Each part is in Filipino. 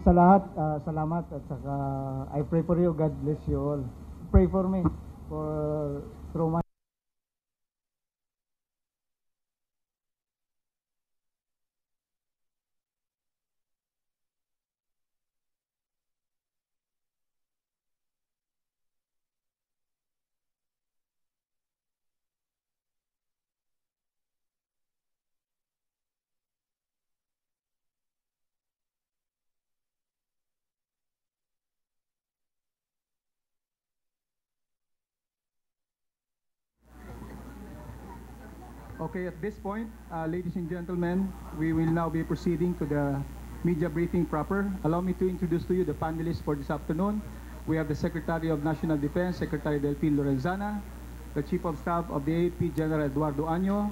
Sa lahat, salamat at saka I pray for you. God bless you all. Pray for me for through my Okay, at this point, ladies and gentlemen, we will now be proceeding to the media briefing proper. Allow me to introduce to you the panelists for this afternoon. We have the Secretary of National Defense, Secretary Delfin Lorenzana, the Chief of Staff of the AFP, General Eduardo Año,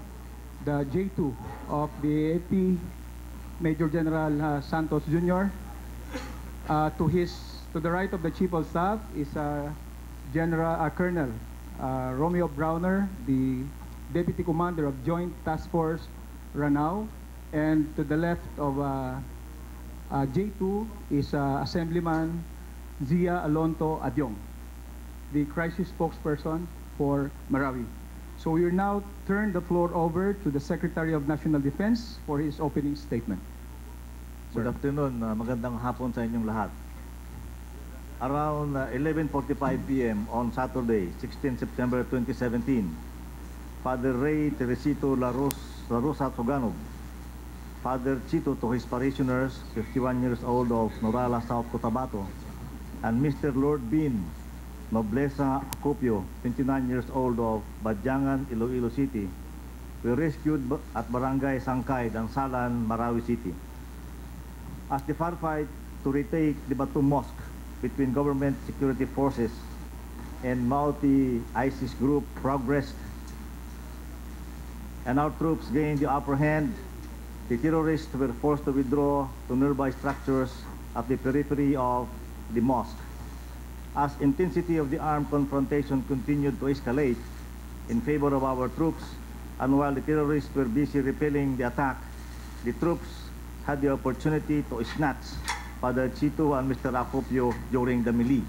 the J2 of the AFP, Major General Santos Jr. To the right of the Chief of Staff is Colonel Romeo Browner, the Deputy Commander of Joint Task Force Ranao, and to the left of J2 is Assemblyman Zia Alonto Adyong, the crisis spokesperson for Marawi. So we will now turn the floor over to the Secretary of National Defense for his opening statement. Good afternoon, magandang hapon sa inyong lahat. Around 11:45 p.m. on Saturday, 16 September 2017, Father Ray Teresito Larosa Soganub, Father Chito to his parishioners, 51 years old of Norala, South Cotabato, and Mr. Lord Bean Nobleza Acopio, 29 years old of Badyangan, Iloilo City, were rescued at Barangay Sangkay, Dansalan, Marawi City. As the firefight to retake the Batu Mosque between government security forces and Maute ISIS group progressed and our troops gained the upper hand, the terrorists were forced to withdraw to nearby structures at the periphery of the mosque. As intensity of the armed confrontation continued to escalate in favor of our troops, and while the terrorists were busy repelling the attack, the troops had the opportunity to snatch Father Chito and Mr. Acopio during the melee.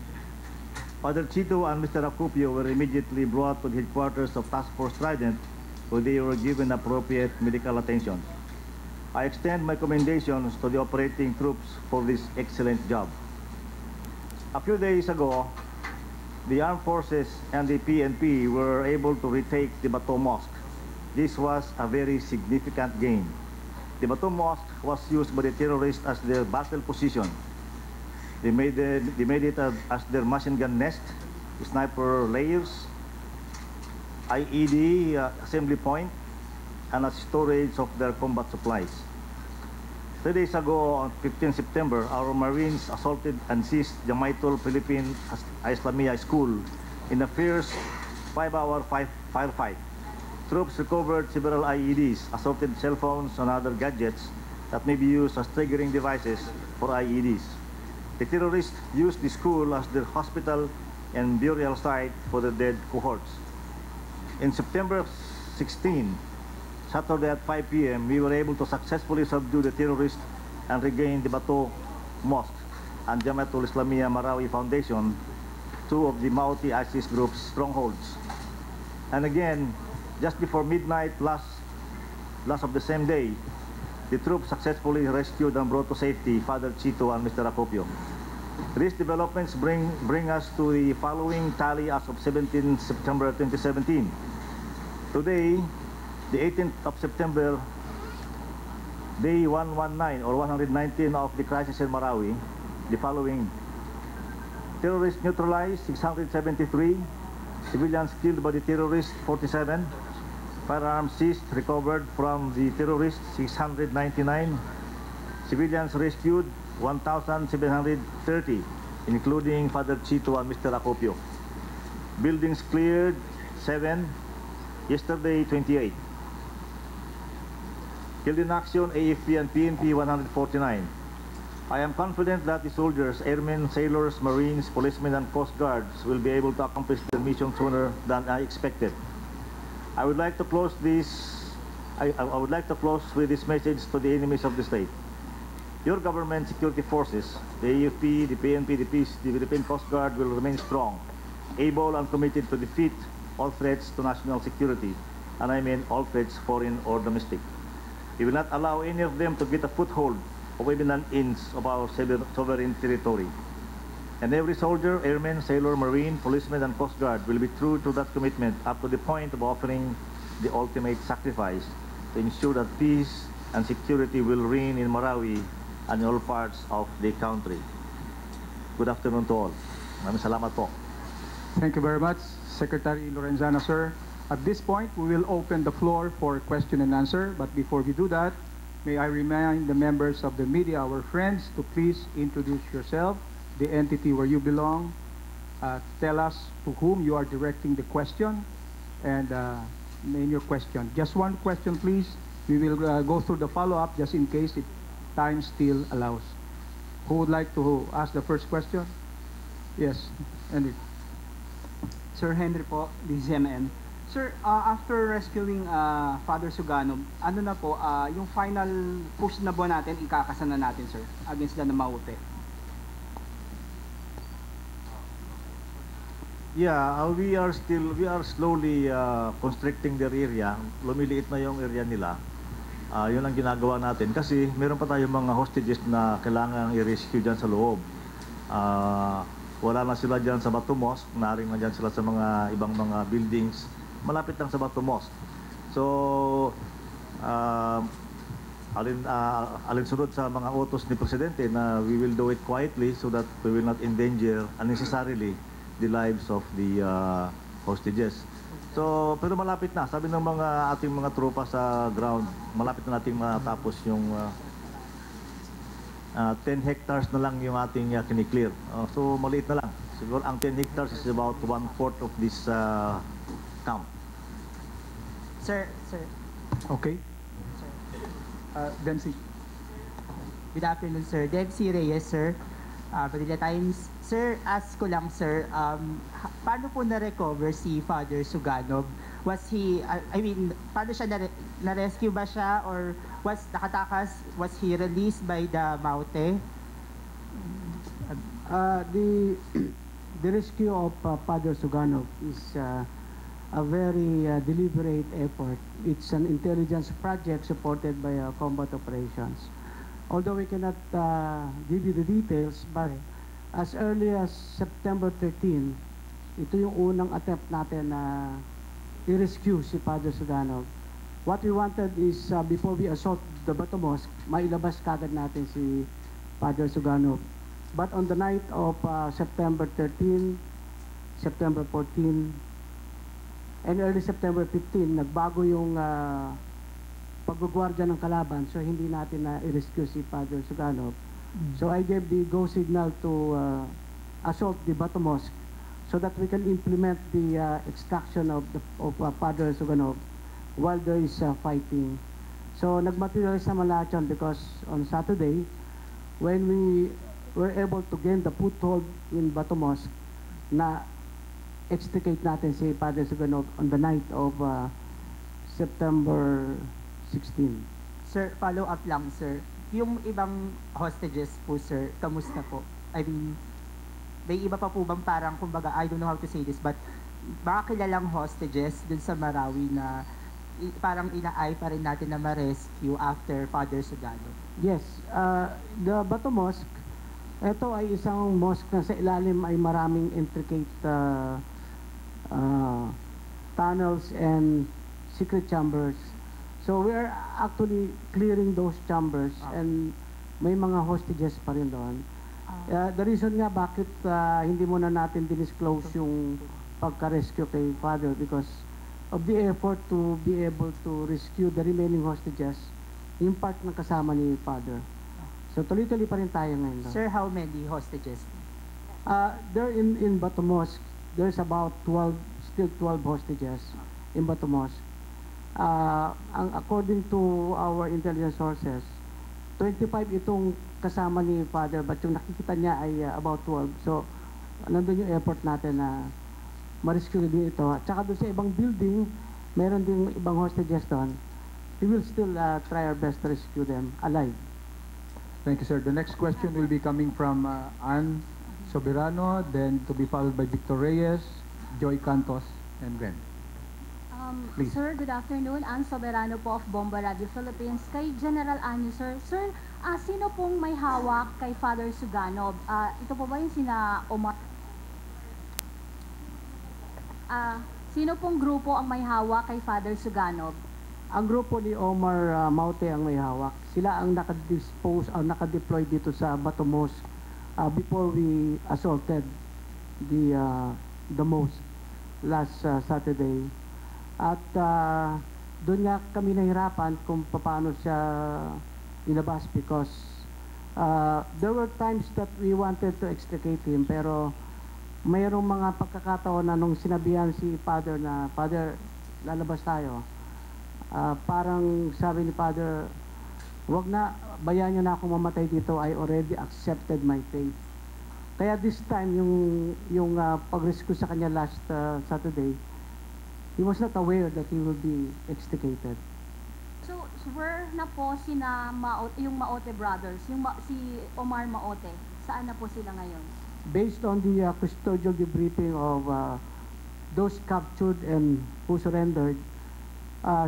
Father Chito and Mr. Acopio were immediately brought to the headquarters of Task Force Trident, where they were given appropriate medical attention. I extend my commendations to the operating troops for this excellent job. A few days ago, the armed forces and the PNP were able to retake the Batu Mosque. This was a very significant gain. The Batu Mosque was used by the terrorists as their battle position. They made it as their machine gun nest, sniper layers, IED assembly point, and as storage of their combat supplies. 3 days ago, on 15 September, our Marines assaulted and seized the Maute Philippine Islamia School in a fierce 5-hour firefight. Troops recovered several IEDs, assaulted cell phones, and other gadgets that may be used as triggering devices for IEDs. The terrorists used the school as their hospital and burial site for the dead cohorts. In September 16, Saturday at 5 p.m., we were able to successfully subdue the terrorists and regain the Batu Mosque and Jamatul Islamiyah Marawi Foundation, two of the Maute ISIS group's strongholds. And again, just before midnight last of the same day, the troops successfully rescued and brought to safety Father Chito and Mr. Acopio. These developments bring us to the following tally as of 17 September 2017. Today, the 18th of September, day 119 or 119 of the crisis in Marawi, the following: terrorists neutralized 673, civilians killed by the terrorists 47, firearms seized recovered from the terrorists 699, civilians rescued 1,730, including Father Chito and Mr. Acopio. Buildings cleared 7, yesterday 28. Killed in action, AFP and PNP 149. I am confident that the soldiers, airmen, sailors, marines, policemen, and coast guards will be able to accomplish their mission sooner than I expected. I would like to close with this message to the enemies of the state. Your government security forces, the AFP, the PNP, the Philippine Coast Guard will remain strong, able and committed to defeat all threats to national security, and I mean all threats, foreign or domestic. We will not allow any of them to get a foothold of even an inch of our sovereign territory. And every soldier, airman, sailor, marine, policeman, and Coast Guard will be true to that commitment up to the point of offering the ultimate sacrifice to ensure that peace and security will reign in Marawi and in all parts of the country. Good afternoon to all. Maraming salamat po. Thank you very much, Secretary Lorenzana, sir. At this point, we will open the floor for question and answer. But before we do that, may I remind the members of the media, our friends, to please introduce yourself, the entity where you belong, tell us to whom you are directing the question, and name your question. Just one question, please. We will go through the follow-up just in case if time still allows. Who would like to ask the first question? Yes, Henry. Sir Henry po, DZMN. Sir, after rescuing Father Soganub, ano na po, yung final push na po natin, ikakasan na natin, sir, against the Maute? Yeah, we are slowly constricting their area. Lumiliit na yung area nila. Yun ang ginagawa natin kasi meron pa tayong mga hostages na kailangan i-rescue dyan sa loob. Wala na sila dyan sa Bato Mosque, naring na dyan sila sa mga ibang mga buildings malapit lang sa Bato Mosque. So, alinsunod sa mga utos ni Presidente na we will do it quietly so that we will not endanger unnecessarily the lives of the hostages. So, pero malapit na. Sabi ng mga ating mga tropa sa ground, malapit na nating matapos yung 10 hectares na lang yung ating kiniklear. So, maliit na lang. Siguro ang 10 hectares is about 1/4 of this camp. Sir. Okay. Dempsey. Good afternoon, sir. Dempsey Reyes, sir. Manila Times. Sir, ask ko lang, sir, paano po na-recover si Father Soganub? Was he, paano siya na-rescue ba siya or nakatakas, was he released by the Maute? The rescue of Father Soganub is a very deliberate effort. It's an intelligence project supported by combat operations. Although we cannot give you the details, but as early as September 13, ito yung unang attempt natin na i-rescue si Father Soganub. What we wanted is before we assault the Bato Mosque, mailabas kagad natin si Father Soganub. But on the night of September 13, September 14, and early September 15, nagbago yung paggugwardya ng kalaban, so hindi natin na i-rescue si Father Soganub. So I gave the go signal to assault the Bato Mosque so that we can implement the extraction of Father Soganub while there is fighting. So nagmaterialize naman lahat yun because on Saturday, when we were able to gain the foothold in Bato Mosque, na extricate natin si Father Soganub on the night of September 16. Sir, follow up lang, sir. Yung ibang hostages po, sir, kamusta po? I mean, may iba pa po bang parang, kumbaga, I don't know how to say this, but baka kilalang hostages dun sa Marawi na parang inaay pa rin natin na ma-rescue after Father Soganub? Yes, the Bato Mosque, ito ay isang mosque na sa ilalim ay maraming intricate tunnels and secret chambers. So we are actually clearing those chambers and may mga hostages pa rin doon. The reason nga bakit hindi muna natin dinisclose yung pagka-rescue kay Father because of the effort to be able to rescue the remaining hostages, yung part ng kasama ni Father. So tuloy-tuloy pa rin tayo ngayon doon. Sir, how many hostages? There in Bato Mosque, there's about 12 hostages in Bato Mosque. According to our intelligence sources, 25 itong kasama ni Father, but yung nakikita niya ay about 12. So, nandun yung effort natin na ma-rescue din ito. At saka doon sa ibang building, meron din ibang hostages doon. We will still try our best to rescue them alive. Thank you, sir. The next question will be coming from Ann Soberano, then to be followed by Victor Reyes, Joy Cantos, and Gwen. Please. Sir, good afternoon. Ann Soberano po of Bomba Radio Philippines. Kay General Anyo, sir. Sir, sino pong may hawak kay Father Soganub? Ito po ba yung sina Omar? Sino pong grupo ang may hawak kay Father Soganub? Ang grupo ni Omar Maute ang may hawak. Sila ang nakadispose, nakadeploy dito sa Bato Mosque before we assaulted the mosque last Saturday. At doon nga kami nahirapan kung paano siya inabas because there were times that we wanted to extricate him pero mayroong mga pagkakataon na nung sinabihan si Father na, Father, lalabas tayo. Parang sabi ni Father, wag na, bayaan niyo na akong mamatay dito, I already accepted my fate. Kaya this time, yung pag-rescue sa kanya last Saturday, he was not aware that he will be extricated. So, where na po sina yung Maute brothers, si Omar Maute? Saan na po sila ngayon? Based on the custodial debriefing of those captured and who surrendered,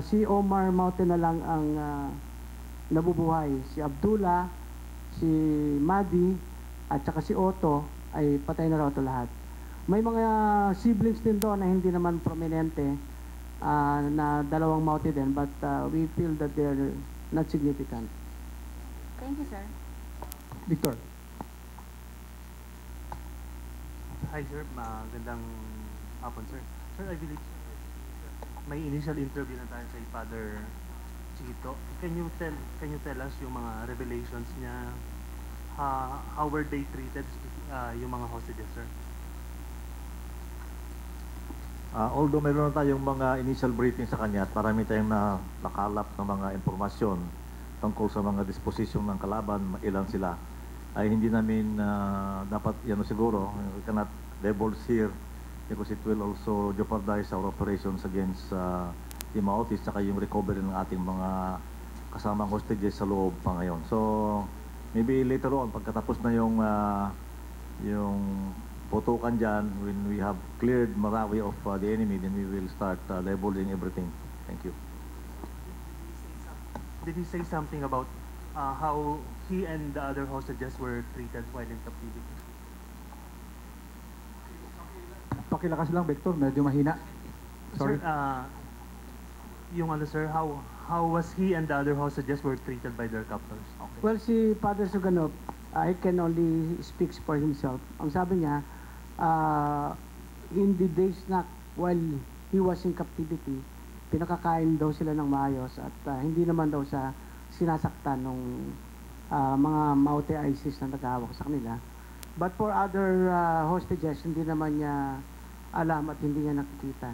si Omar Maute na lang ang nabubuhay. Si Abdullah, si Madi, at saka si Otto ay patay na raw ito lahat. May mga siblings din doon na hindi naman prominente na dalawang Maute din, but we feel that they're not significant. Thank you, sir. Victor. Hi, sir. Magandang hapon, sir. Sir, I believe may initial interview na tayo sa Father Chito. Can you tell us yung mga revelations niya? How were they treated, yung mga hostages, sir? Although meron na tayong mga initial briefing sa kanya at marami tayong nakalap ng mga impormasyon tungkol sa mga disposisyon ng kalaban, ilan sila, ay hindi namin dapat, siguro, we cannot divulge here because it will also jeopardize our operations against the Maute saka yung recovery ng ating mga kasamang hostages sa loob pa ngayon. So, maybe later on, pagkatapos na yung putukan dyan, when we have cleared Marawi of the enemy, then we will start divulging everything. Thank you. Did he say something about how he and the other hostages were treated while in captivity? Pakilakas lang, Victor. Medyo mahina. Sorry. Sir, yung sir, how was he and the other hostages were treated by their captors? Okay. Well, si Father Soganub, I can only speak for himself. Ang sabi niya, in the days na while he was in captivity, pinakakain daw sila ng maayos at hindi naman daw sa sinasaktan ng mga Maute ISIS na naghahawak sa kanila. But for other hostages, hindi naman niya alam at hindi niya nakikita.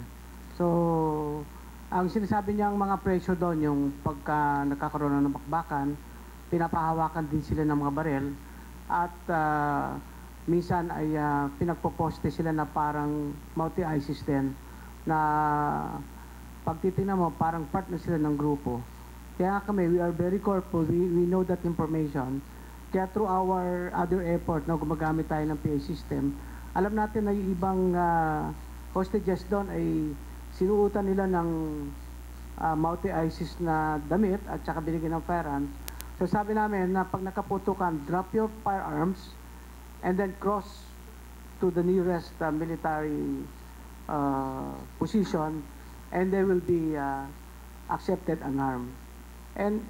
So, ang sinasabi niyang mga presyo doon, yung pagka nagkakaroon ng bakbakan, pinapahawakan din sila ng mga barel at minsan ay pinagpoposte sila na parang Maute ISIS din na pag titingnan mo, parang part na sila ng grupo. Kaya kami, we are very careful, we know that information. Kaya through our other effort na gumagamit tayo ng PA system, alam natin na yung ibang hostages doon ay sinuutan nila ng Maute ISIS na damit at saka binigyan ng firearms. So sabi namin na pag nakaputukan, drop your firearms and then cross to the nearest military position and they will be accepted unarmed. And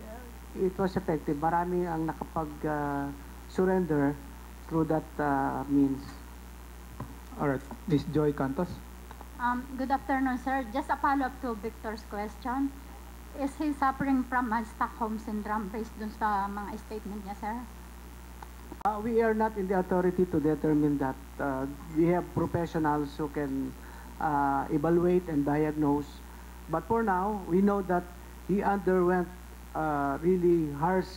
it was effective. Marami ang nakapag-surrender through that means. Alright. Ms. Joy Cantos. Good afternoon, sir. Just a follow-up to Victor's question. Is he suffering from Stockholm syndrome based dun sa mga statement niya, sir? We are not in the authority to determine that. We have professionals who can evaluate and diagnose. But for now, we know that he underwent really harsh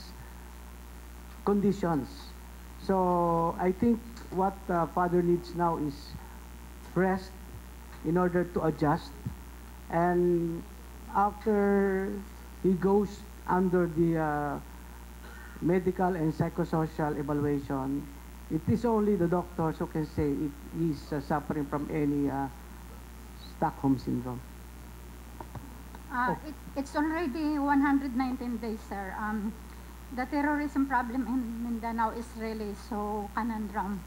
conditions. So I think what Father needs now is rest in order to adjust. And after he goes under the medical and psychosocial evaluation, it is only the doctors who can say if he's suffering from any Stockholm syndrome. It's already 119 days, sir. The terrorism problem in Mindanao is really so conundrum.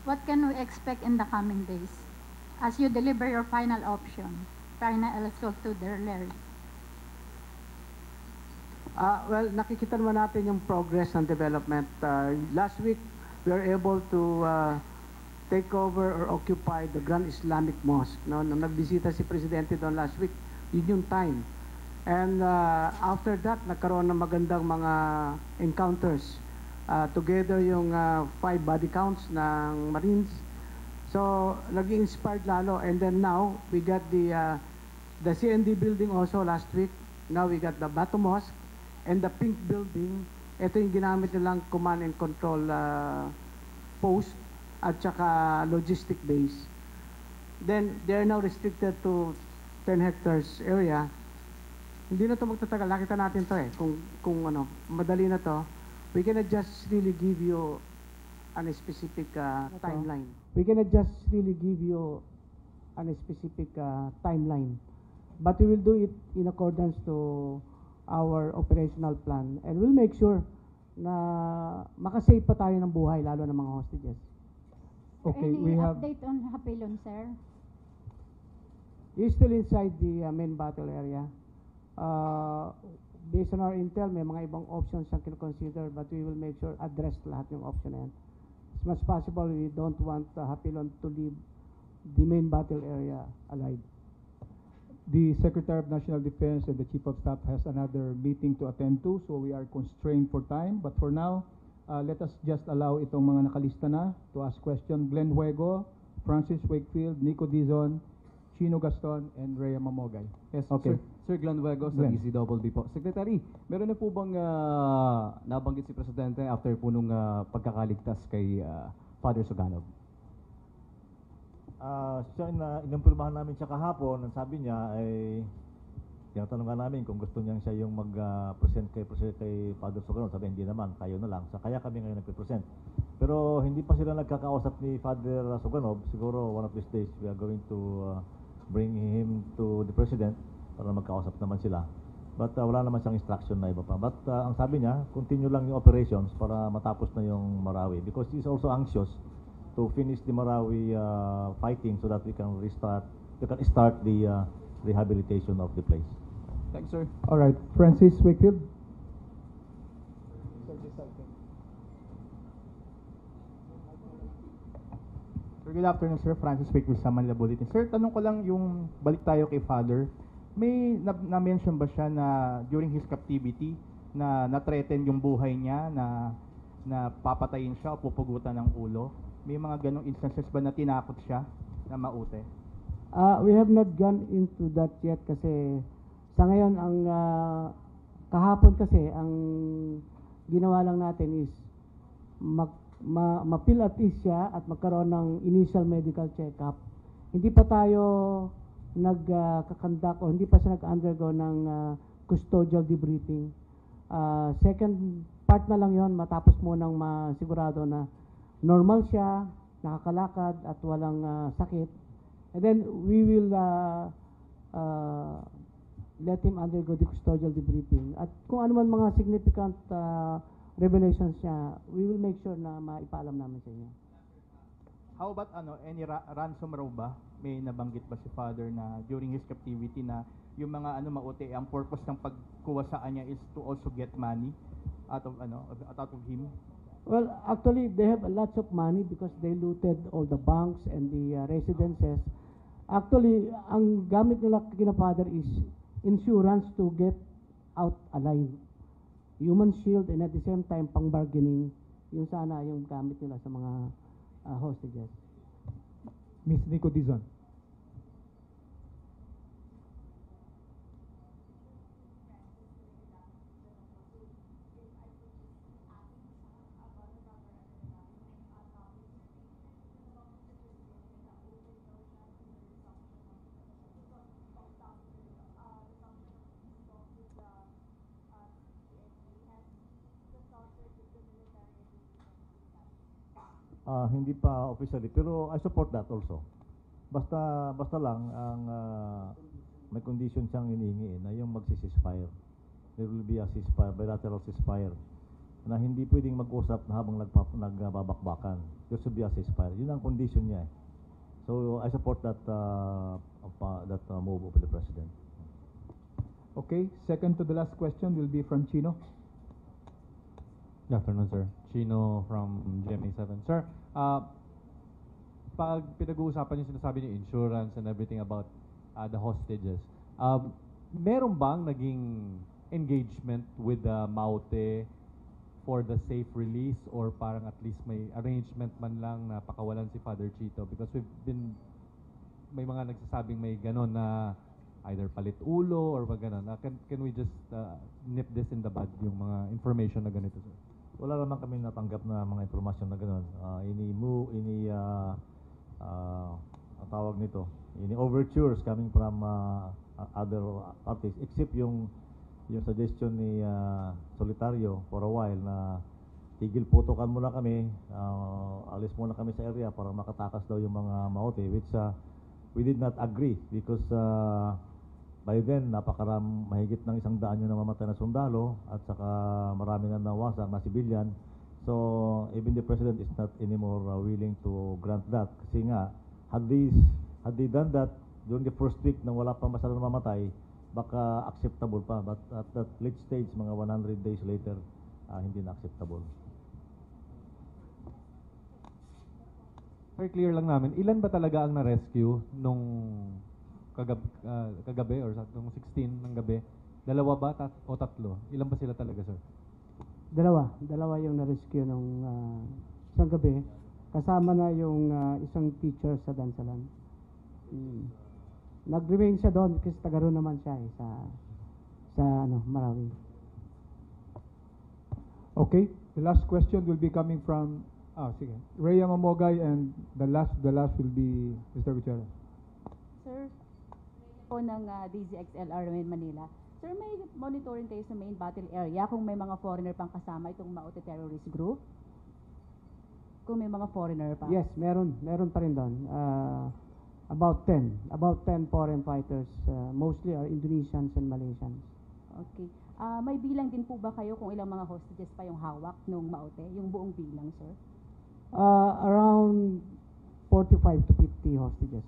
What can we expect in the coming days as you deliver your final option, final result to the Larry? Well, nakikita naman natin yung progress ng development. Last week, we were able to take over or occupy the Grand Islamic Mosque. No? Nung nagbisita si Presidente doon last week, yun yung time. And after that, nagkaroon ng magandang mga encounters. Together yung 5 body counts ng Marines. So, naging inspired lalo. And then now, we got the CND building also last week. Now we got the Bato Mosque and the Pink Building. Ito yung ginamit nilang command and control post at saka logistic base. Then, they are now restricted to 10 hectares area. Hindi na ito magtatagal. Nakita natin to kung ano, madali na to. We cannot just really give you a specific timeline. We cannot just really give you a specific timeline. But we will do it in accordance to our operational plan. And we'll make sure na makasave pa tayo ng buhay, lalo ng mga hostages. Okay, Any we have... update on Hapilon, sir? He's still inside the main battle area. Based on our intel, may mga ibang options siyang kinoconsider, but we will make sure address lahat yung option na yan. As much possible, we don't want Hapilon to leave the main battle area alive. The Secretary of National Defense and the Chief of Staff has another meeting to attend to, so we are constrained for time. But for now, let us just allow itong mga nakalista na to ask question. Glenn Huego, Francis Wakefield, Nico Dizon, Chino Gaston, and Rhea Mamogay. Yes, Okay. Sir Glenn Huego sa Glenn. DCWD po. Secretary, meron na po bang nabanggit si Presidente after po nung pagkakaligtas kay Father Soganub? Siya inumpirmahan namin siya kahapon, ang sabi niya ay tinatanong namin kung gusto niya siya yung mag-present kay Father Soganub. Sabi hindi naman, kayo na lang. Kaya kami ngayon nagpe-present. Pero hindi pa sila nagkakausap ni Father Soganub. Siguro one of these days we are going to bring him to the President para magkausap naman sila. But wala naman siyang instruction na iba pa. But ang sabi niya, continue lang yung operations para matapos na yung Marawi. Because he is also anxious to finish the Marawi fighting so that we can start the rehabilitation of the place. Thanks, sir. All right, Francis Wakefield. Sir, good afternoon, sir. Francis Wakefield sa Manila Bulletin. Sir, tanong ko lang yung balik tayo kay Father. May na-mention ba siya na during his captivity na na-threaten yung buhay niya na papatayin siya o pupugutan ng ulo? May mga ganong instances ba na tinakot siya na Maute? We have not gone into that yet kasi sa ngayon ang kahapon kasi ang ginawa lang natin is ma-fill at ease siya at magkaroon ng initial medical check-up. Hindi pa tayo nagkakandak o hindi pa siya nag-undergo ng custodial debriefing. Second part na lang yon, matapos mo nang masigurado na normal siya, nakakalakad at walang sakit. And then we will let him undergo the custodial debriefing. At kung ano man mga significant revelations niya, we will make sure na maipaalam namin sa inyo. How about any ransom raw ba? May nabanggit ba si Father na during his captivity na yung mga Maute, ang purpose ng pagkuha sa kanya is to also get money out of him? Well, actually, they have lots of money because they looted all the banks and the residences. Actually, ang gamit nila kina Father is insurance to get out alive. Human shield and at the same time, pang-bargaining. Yung sana yung gamit nila sa mga hostages. Miss Nico Dizon. Hindi pa officially, pero I support that also. Basta lang ang may condition siyang hinihingi na yung magsi-ceasefire. There will be a ceasefire, bilateral ceasefire, na hindi pwedeng mag-usap na habang nagbabakbakan. There should be a ceasefire. Yun ang condition niya. So I support that move of the President. Okay, second to the last question will be from Chino. Good afternoon, sir. Chino from GMA7. Sir, pag pinag-uusapan yung sinasabi niyo insurance and everything about the hostages, meron bang naging engagement with Maute for the safe release, or parang at least may arrangement man lang na pakawalan si Father Chito? Because may mga nagsasabing may ganon na either palit ulo or ganon. Can we just nip this in the bud, yung mga information na ganito, sir? Wala naman kami natanggap na mga informasyon na gano'n. Ang tawag nito, overtures coming from other parties, except yung suggestion ni Solitario for a while na tigil putukan muna kami, alis muna kami sa area para makatakas daw yung mga Maute, which we did not agree because by then, mahigit ng 100 yung namamatay na sundalo at saka marami na nawasak na civilian. So, even the President is not anymore willing to grant that. Kasi nga, had they done that during the first week na wala pa masyadong namamatay, baka acceptable pa. But at that late stage, mga 100 days later, hindi na acceptable. Very clear lang namin, ilan ba talaga ang na-rescue nung kagabi or nung 16 ng gabi? Dalawa ba o tatlo? Ilan ba sila talaga, sir? Dalawa yung na-rescue nung isang gabi. Kasama na yung isang teacher sa Dansalan. Nag-remain siya doon kasi taga roon naman siya sa Marawi. Okay, the last question will be coming from sige, Rhea Mamogay, and the last will be Mr. Gutierrez. Sir, po ng DZXLR in Manila. Sir, may monitoring kayo sa main battle area kung may mga foreigner pang kasama itong Maute terrorist group? Kung may mga foreigner pa? Yes, meron pa rin doon. About 10 foreign fighters, mostly are Indonesians and Malaysians. Okay. May bilang din po ba kayo kung ilang mga hostages pa yung hawak nung Maute? Yung buong bilang, sir? Around 45 to 50 hostages.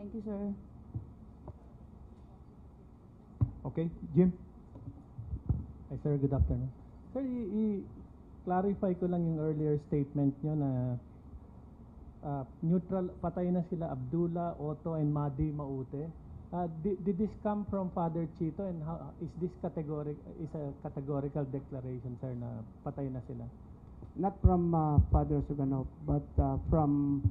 Thank you, sir. Okay, Jim? Hi, sir. Good afternoon. Sir, i-clarify ko lang yung earlier statement nyo na neutral, patay na sila Abdullah, Otto, and Madi Maute. Did this come from Father Chito, and how is this a categorical declaration, sir, na patay na sila? Not from Father Soganub, but from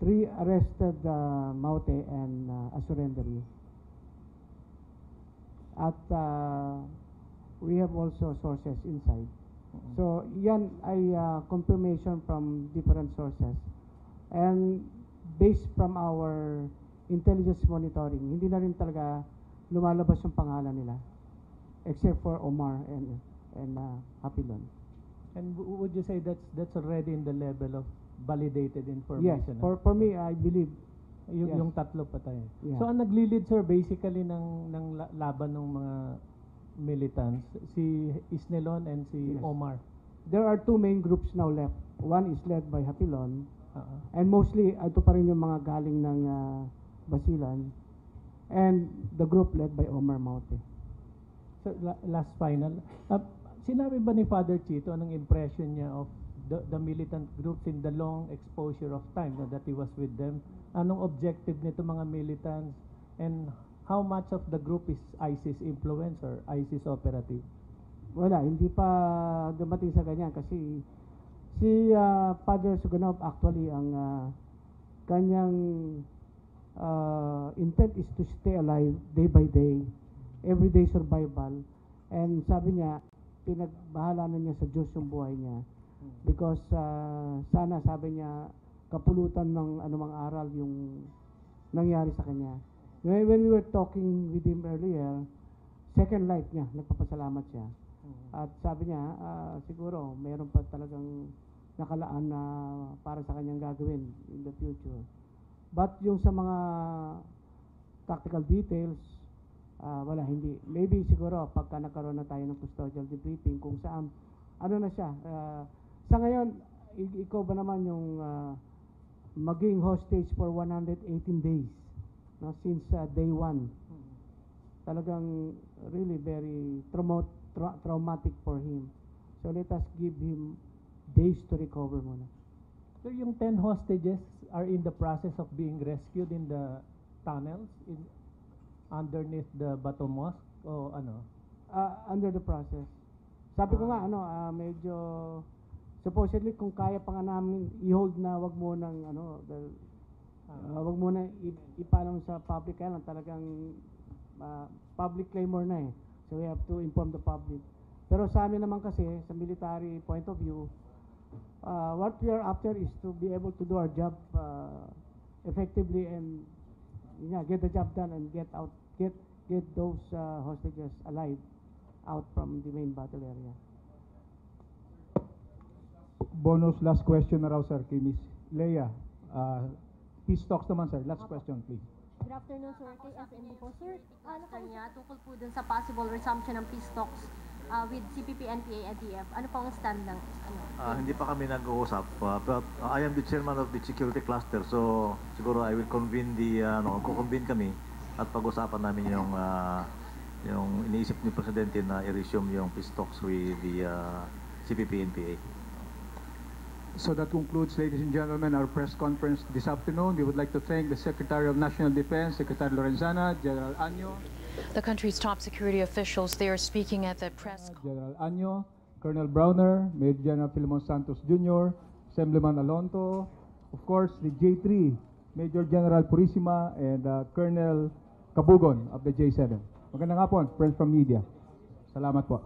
3 arrested Maute and a surrendery. At we have also sources inside. So yan ay confirmation from different sources. And based from our intelligence monitoring, hindi na rin talaga lumalabas yung pangalan nila. Except for Omar and Hapilon. And would you say that's already in the level of validated Yes, information? for me, I believe. Yes. Yung tatlo patay. Yeah. So ang naglilid, sir, basically ng laban ng mga militants, si Isnelon and si Yes. Omar. There are 2 main groups now left. One is led by Hapilon, and mostly ito pa rin yung mga galing ng Basilan, and the group led by Omar Maute. So last final, sinabi ba ni Father Chito anong impression niya of the militant groups in the long exposure of time that he was with them? Anong objective nito mga militants, and how much of the group is ISIS influence or ISIS operative? Wala, hindi pa dumating sa ganyan kasi si Father Soganub actually ang kanyang intent is to stay alive day by day, everyday survival, and sabi niya pinagbahala na niya sa Diyos yung buhay niya because sana, sabi niya, kapulutan ng anumang aral yung nangyari sa kanya. When we were talking with him earlier, second life niya, nagpapasalamat siya. At sabi niya, siguro meron pa talagang nakalaan na para sa kanyang gagawin in the future. But yung sa mga tactical details, wala, hindi. Maybe siguro pagka nagkaroon na tayo ng custodial debriefing kung saan, ano na siya. Sa ngayon, ikaw ba naman yung maging hostage for 118 days, no, since day one. Talagang really very traumatic for him. So let us give him days to recover muna. So yung 10 hostages are in the process of being rescued in the tunnels underneath the Bato Mosque o ano? Under the process. Sabi ko nga medyo supposedly kung kaya pa nga namin i-hold na wag mo nang wag mo na ipalong sa public, kaya lang talagang public claimor na eh. So we have to inform the public. Pero sa amin naman kasi sa military point of view, what we are after is to be able to do our job effectively and get the job done and get those hostages alive out from the main battle area. Bonus last question na raw, sir, kay Miss Leia. Peace talks naman, sir. Last question, please. Good afternoon, sir. Kay SMB po. Sir, niya tungkol po dun sa possible resumption ng peace talks with CPP, NPA, and TF. Ano po ang stand ng Hindi pa kami nag-uusap. But I am the chairman of the security cluster. So siguro I will convene kukonvene kami at pag-usapan namin yung iniisip ni Presidente na i-resume yung peace talks with the CPP, NPA. So that concludes, ladies and gentlemen, our press conference this afternoon. We would like to thank the Secretary of National Defense, Secretary Lorenzana, General Anyo. The country's top security officials, they are speaking at the press conference. General Anyo, Colonel Browner, Major General Filimon Santos Jr., Assemblyman Alonto, of course, the J3, Major General Purisima, and Colonel Kabugon of the J7. Magandang hapon, friends from media. Salamat po.